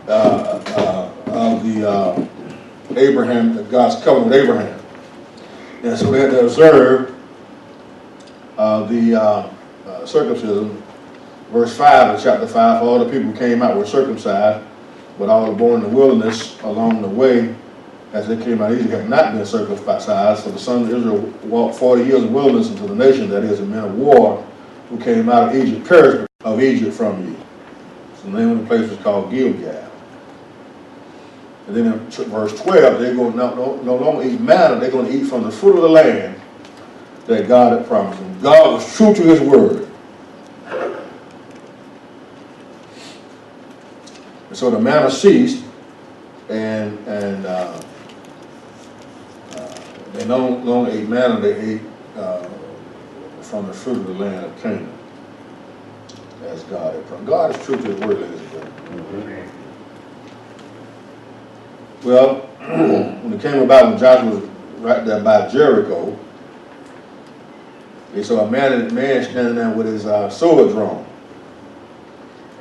of the Abraham, God's covenant with Abraham. And so they had to observe the circumcision. Verse 5 of chapter 5, all the people who came out were circumcised, but all the born in the wilderness along the way, as they came out of Egypt, had not been circumcised. So the sons of Israel walked 40 years in wilderness into the nation, that is, the men of war who came out of Egypt, perished of Egypt from you. So the name of the place was called Gilgal. And then in verse 12, they're going to no longer eat manna, they're going to eat from the fruit of the land that God had promised them. God was true to his word. And so the manna ceased, and they no longer ate manna, they ate from the fruit of the land of Canaan, as God had promised. God is true to his word, ladies and gentlemen. Well, when it came about, when Joshua was right there by Jericho, they saw a man standing there with his sword drawn.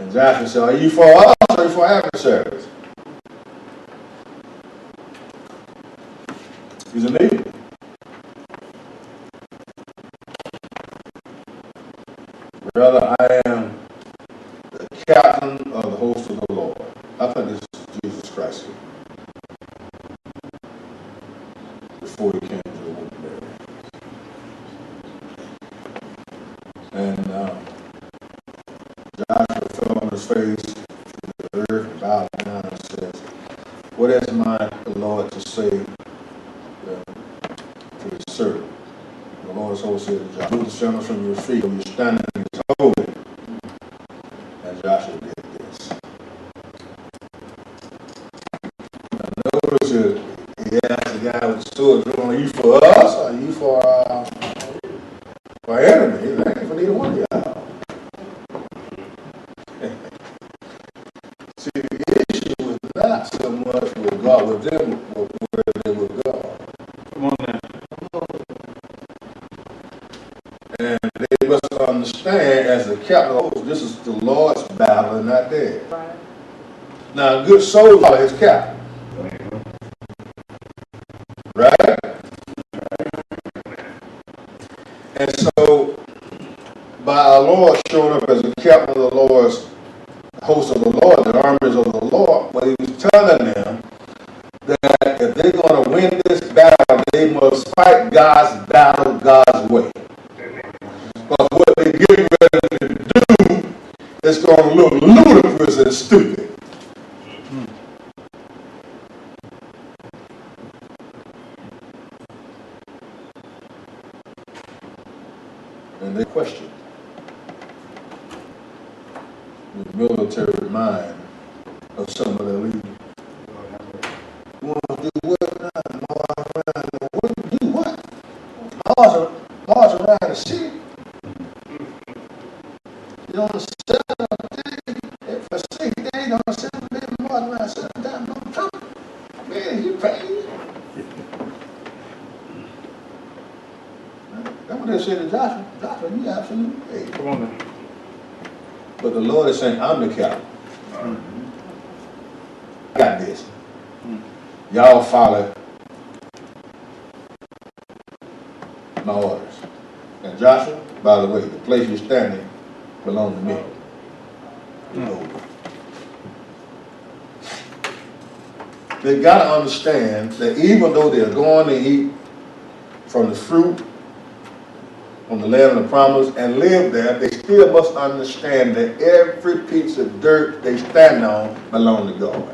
And Joshua said, "Are you for us or are you for adversaries?" He's a neighbor. Brother, I am the captain of the host of the Lord. I think this is Jesus Christ here. Before he came to the womb of Mary. And Joshua fell on his face to the earth and bowed down and says, "What has my Lord to say to his servant?" The Lord's host said to Joshua, "Remove the sandals from your feet, for you're standing in his holy." And Joshua did this. Now notice it. He asked the guy with the sword, "Are you for us or are you for our enemy?" He's asking for neither one of y'all. See, the issue was not so much with God, with them, but where they were God. Come on now. And they must understand, as the captain of the host, this is the Lord's battle and not theirs. Right. Now, a good soldier is his captain. Right? And so, by our Lord showing up as a captain of the Lord's host of the Lord, the armies of the Lord, but he was telling them that if they're going to win this battle, they must fight God's battle God's way. Because what they get ready to do is going to look ludicrous and stupid. And they question the military mind of some of their leaders. You want to do what now? What do you do? What? March around the city. You don't set a day for 6 days, don't set a day, march around 7 times, don't trumpet. Man, you crazy. That's what they said to Joshua. Joshua, you absolutely crazy. Come on now. But the Lord is saying, I'm the captain. I got this. Y'all follow my orders. And Joshua, by the way, the place you're standing belongs to me. They've got to understand that even though they're going to eat from the fruit on the land of the promise and live there, they still must understand that every piece of dirt they stand on belongs to God.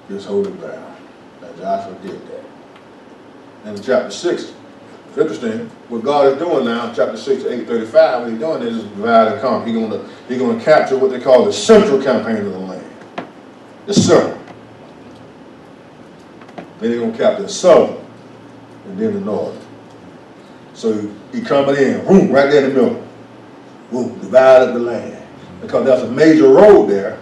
This holy ground. And Joshua did that. And in chapter 6, it's interesting, what God is doing now, chapter 6, 8:35, what he's doing is divide and conquer. He's going to capture what they call the central campaign of the land. The center. Then he's going to capture the southern, and then the northern. So he coming in, boom, right there in the middle. Boom, divided the land. Because there's a major road there.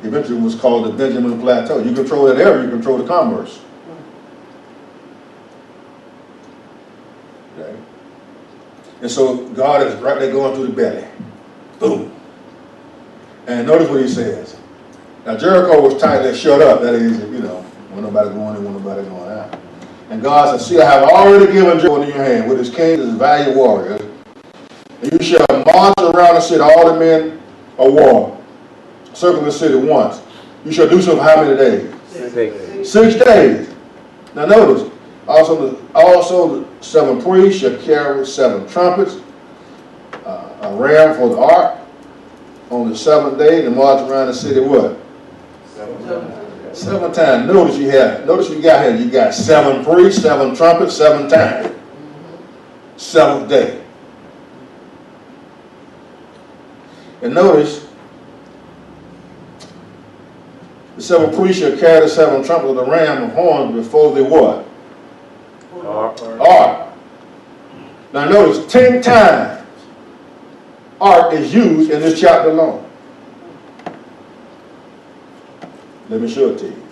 Eventually it was called the Benjamin Plateau. You control that area, you control the commerce. Okay? And so God is right there going through the belly. Boom. And notice what he says. Now Jericho was tightly shut up. That is, you know, when nobody going in, when nobody going out. And God said, see, I have already given Jericho in your hand with his kings and his valiant warriors. And you shall march around the city, all the men of war, circle the city once. You shall do so for how many days? 6 days. 6 days. Now notice, also the 7 priests shall carry 7 trumpets, a ram for the ark. On the 7th day, and march around the city what? 7 times. Notice you got here, you got 7 priests, 7 trumpets, 7 times. 7th day. And notice, the 7 priests shall carry the 7 trumpets of the ram of horns before they what? Ark. Now notice, 10 times ark is used in this chapter alone. Let me show it to you.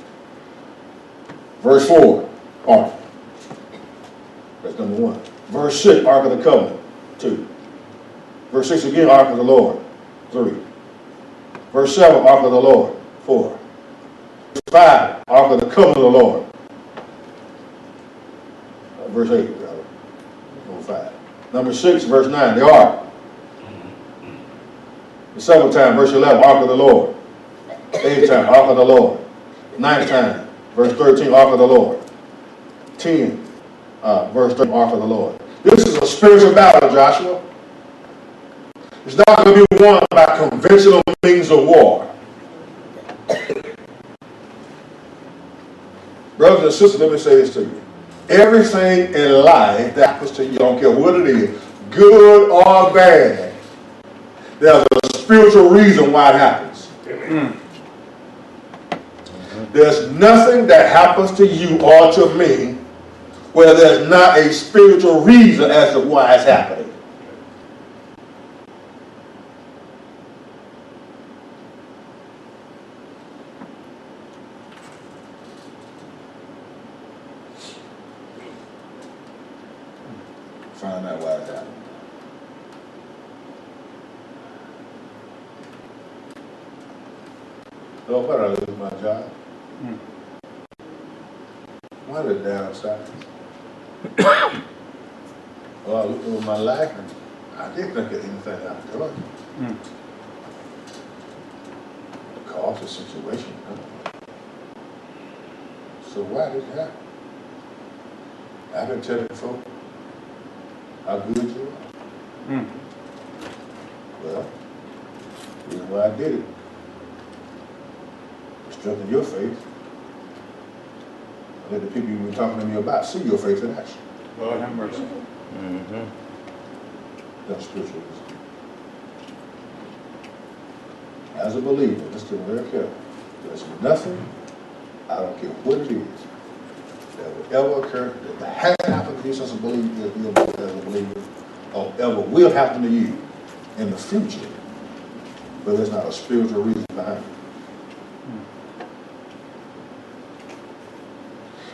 Verse 4, ark. That's number 1. Verse 6, ark of the covenant. 2. Verse 6 again, ark of the Lord. 3. Verse 7, ark of the Lord. 4. Verse 5, ark of the covenant of the Lord. Verse 8, rather. Number 5. Number 6, verse 9, the ark. The 7th time, verse 11, ark of the Lord. 8th time, ark of the Lord. 9th time, verse 13, ark of the Lord. 10, verse 13, ark of the Lord. This is a spiritual battle, Joshua. It's not going to be won by conventional means of war. Brothers and sisters, let me say this to you. Everything in life that happens to you, I don't care what it is, good or bad, there's a spiritual reason why it happens. There's nothing that happens to you or to me where there's not a spiritual reason as to why it's happening. Find out why it's happening. So what, I lose my job? One of the downsides. Well, I looked over my life and I didn't think of anything I was doing. The cause, the situation. So why did it happen? I've been telling folks how good you are. Well, the reason why I did it, to strengthen your faith. Let the people you've been talking to me about see your faith in action. Lord have mercy. That's spiritual wisdom. As a believer, listen very carefully. There's nothing, I don't care what it is, that will ever occur, that has happened to you as a believer, or ever will happen to you in the future, but there's not a spiritual reason behind it.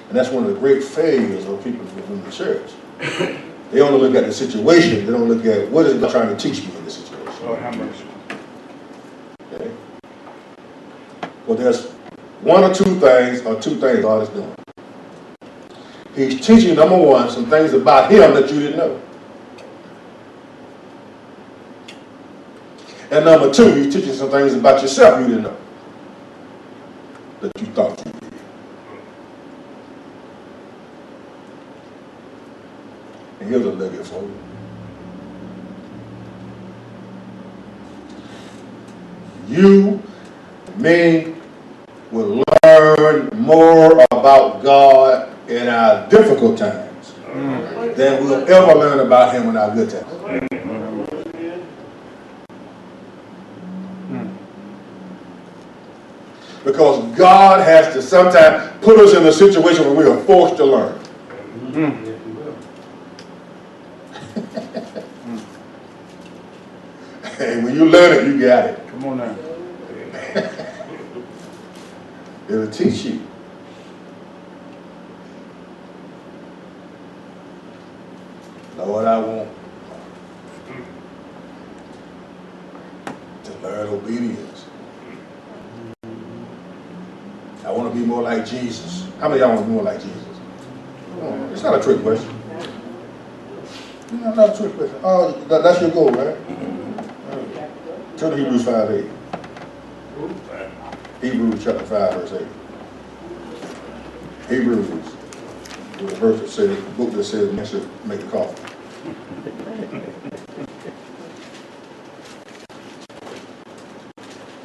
And that's one of the great failures of people within the church. They only look at the situation. They don't look at what is God trying to teach me in this situation. Lord have mercy. Okay? Well, there's one or two things God is doing. He's teaching, number one, some things about him that you didn't know. And number two, he's teaching some things about yourself you didn't know. That you thought you did. And here's a nugget for you. You, me, will learn more about God in our difficult times than we'll ever learn about him in our good times. Because God has to sometimes put us in a situation where we are forced to learn. And when you learn it, you got it. Come on now. It'll teach you. Lord, I won't. To learn obedience. I want to be more like Jesus. How many of y'all want to be more like Jesus? It's not a trick question. No, not a trick question. Oh, that's your goal, right? Turn to Hebrews 5:8. Hebrews chapter 5, verse 8. Hebrews, with a verse that says, the book that says, men should make the coffee.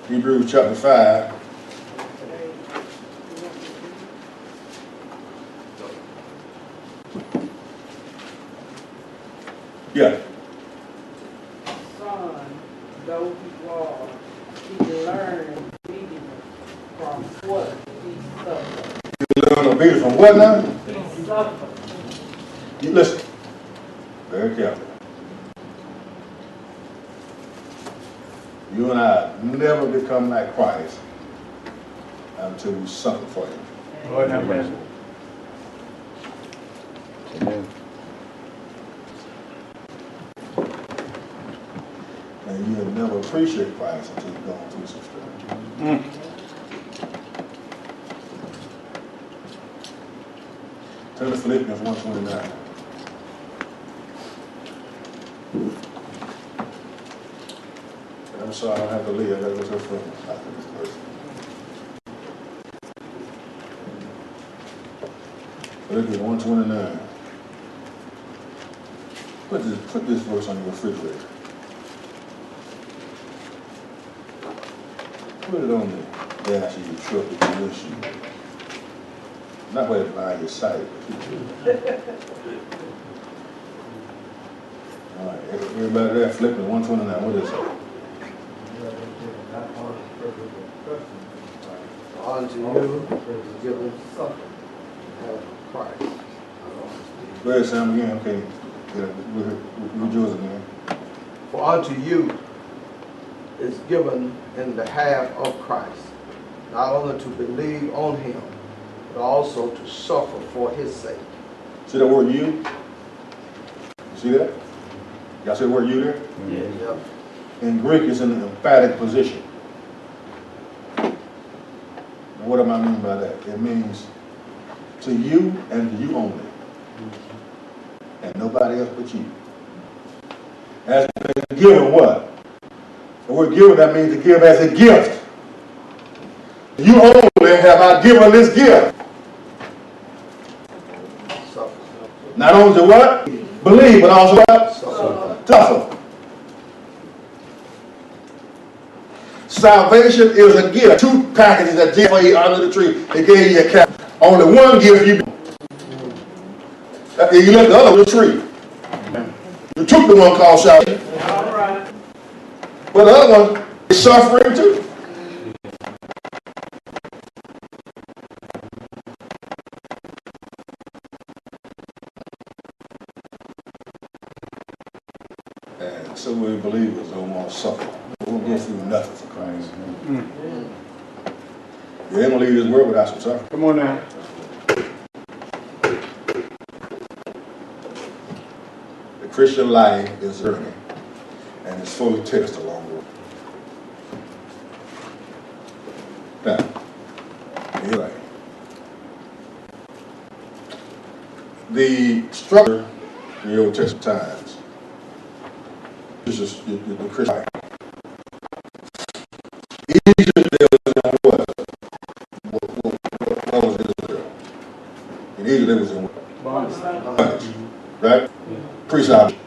Hebrews chapter 5. Yeah. Son, though he was, he learned obedience from what he suffered. You learn obedience from what now? He suffered. You listen. Very careful. You and I never become like Christ until we suffer for him. Lord have mercy. Amen. And you'll never appreciate Christ until you've gone through some stuff. Turn to Philippians 1:29. I'm sorry, I don't have to leave. I gotta go to the front after this verse. Philippians 1:29. Put this verse on your refrigerator. Put it on the dash of your truck if you wish you. Not where it's behind your sight. All right, everybody there flipping 129. What is it? Unto you is given suffering of Christ. Go ahead, Sam, again. Okay. Yeah, we're yours again. For unto you is given in behalf of Christ, not only to believe on him, but also to suffer for his sake. See that word you? You see that? Y'all see the word you there? Yeah. Yep. In Greek, it's in an emphatic position. And what do I mean by that? It means to you and to you only. And nobody else but you. As been given what? The word given, that means to give as a gift. You only have I given this gift. Suffer. Not only to what? Believe, but also what? Suffer. Suffer. Salvation is a gift. Two packages that Jesus for you under the tree. They gave you a cap. Only one gift you. You left the other on the tree. You took the one called salvation. All right. But the other one is suffering too. And so many believers don't want to suffer. They won't go through nothing for Christ. You ain't gonna leave this world without some suffering. Come on now. The Christian life is a journey, and it's full of tests along the way. Now, here's right. The structure in the Old Testament times is just the Christian life. Egypt, there was what? What was Israel? In Egypt, there was in what? Bondage, right? Pre-salvation.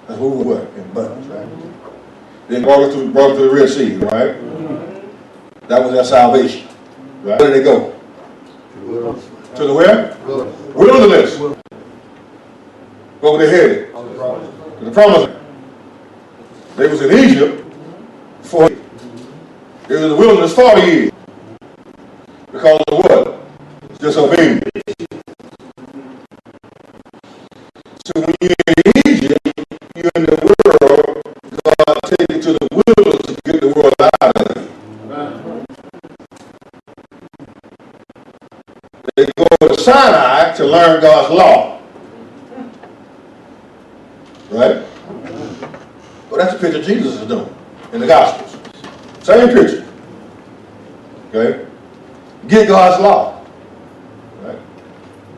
That's who was what? In bondage, right? Then brought us to the Red Sea, right? That was their salvation, right? Where did they go? To the where? Wilderness. Where were they headed? To the promised land. They was in Egypt for they was in the wilderness 40 years. Because of what? Disobedience. So when you're in Egypt, you're in the world, God take you to the wilderness to get the world out of it. They go to Sinai to learn God's law. Right? Well, that's the picture Jesus is doing in the Gospels. Same picture. Okay? Get God's law. Right?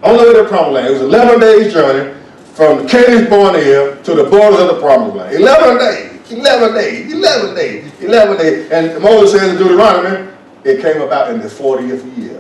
On the way to the promised land. It was 11 days journey from Kadesh Barnea to the borders of the promised land. 11 days. 11 days. 11 days. 11 days. And Moses says in Deuteronomy, it came about in the 40th year.